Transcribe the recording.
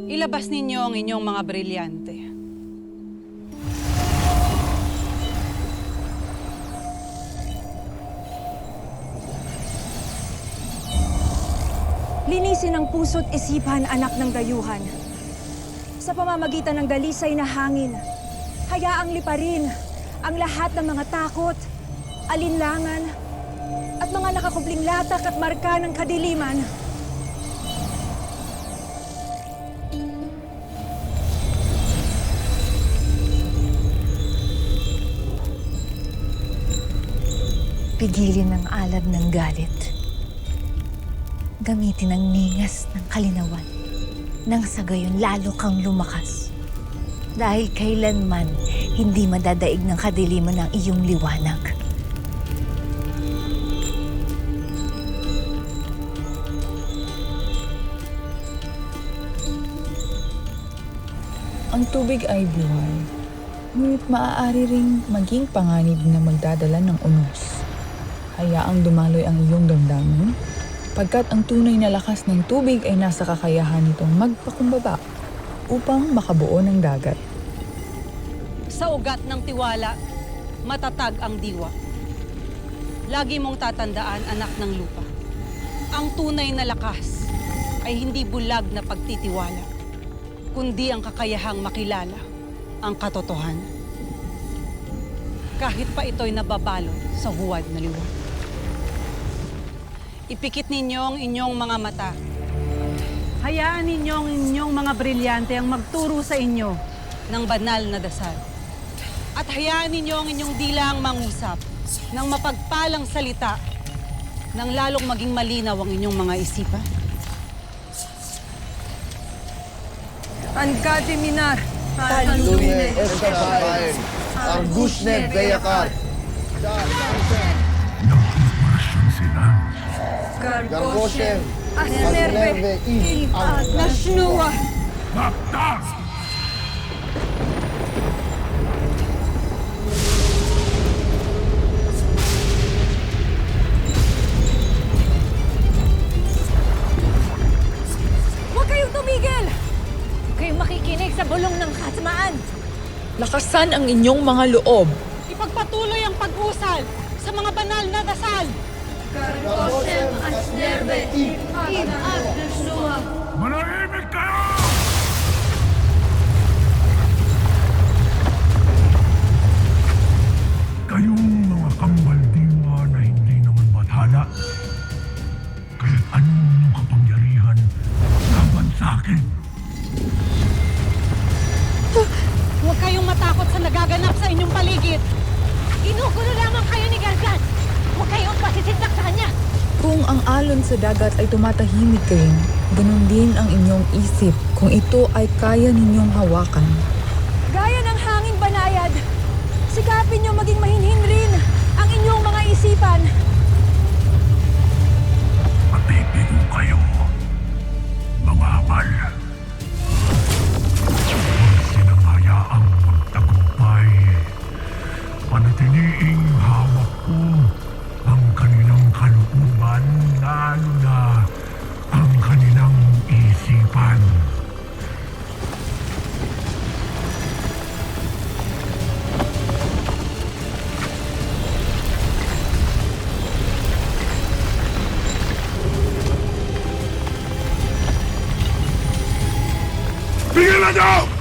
Ilabas ninyo ang inyong mga brilyante. Linisin ang puso't isipan, anak ng dayuhan. Sa pamamagitan ng dalisay na hangin, hayaang liparin ang lahat ng mga takot, alinlangan, at mga nakakubling latak at marka ng kadiliman. Pigilin ang alab ng galit. Gamitin ang ningas ng kalinawan nang sa gayon lalo kang lumakas. Dahil kailanman hindi madadaig ng kadiliman ang iyong liwanag. Ang tubig ay buhay, ngunit maaari ring maging panganib na magdadala ng unos. Hayaang dumaloy ang iyong damdamin, pagkat ang tunay na lakas ng tubig ay nasa kakayahan nitong magpakumbaba upang makabuo ng dagat. Sa ugat ng tiwala, matatag ang diwa. Lagi mong tatandaan, anak ng lupa. Ang tunay na lakas ay hindi bulag na pagtitiwala, kundi ang kakayahang makilala ang katotohanan. Kahit pa ito'y nababalot sa huwad na liwanag. Ipikit ninyo ang inyong mga mata. Hayaan ninyo ang inyong mga brilyante ang magturo sa inyo ng banal na dasal. At hayaan ninyo ang inyong dilang mangusap ng mapagpalang salita nang lalong maging malinaw ang inyong mga isipan. Ankadiminar, Lumine Eskabaen, Argushnev Beyakar, Nag-operasyon sila. Gargoshev, Asnerve, Asnerve, Ib, Nashnua. Baktas! Huwag kayong tumigil! Huwag kayong makikinig sa bulong ng kasmaan. Lakasan ang inyong mga loob. Ipagpatuloy ang pag-usal sa mga banal na dasal. Gargoshev, Asnerve, Ib, Manahimik kayo! Kayong mga kambal diwa na hindi naman bathala. Kahit anong inyong kapangyarihan laban sa akin. Huwag kayong matakot sa nagaganap sa inyong paligid. Ginugulo lamang kayo ni Gargan. Huwag kayong pasisitak sa kanya. Kung ang alon sa dagat ay tumatahimik kayo, ganun din ang inyong isip kung ito ay kaya ninyong hawakan. Gaya ng hanging banayad, sikapin niyo maging mahinhin rin ang inyong mga isipan. Matipigo kayo, mga abal. Huwag silang hayaang magtagumpay. Panatiliing hawak ko ang kanilang kalooban, lalo na ang kanilang isipan. Pigilan niyo!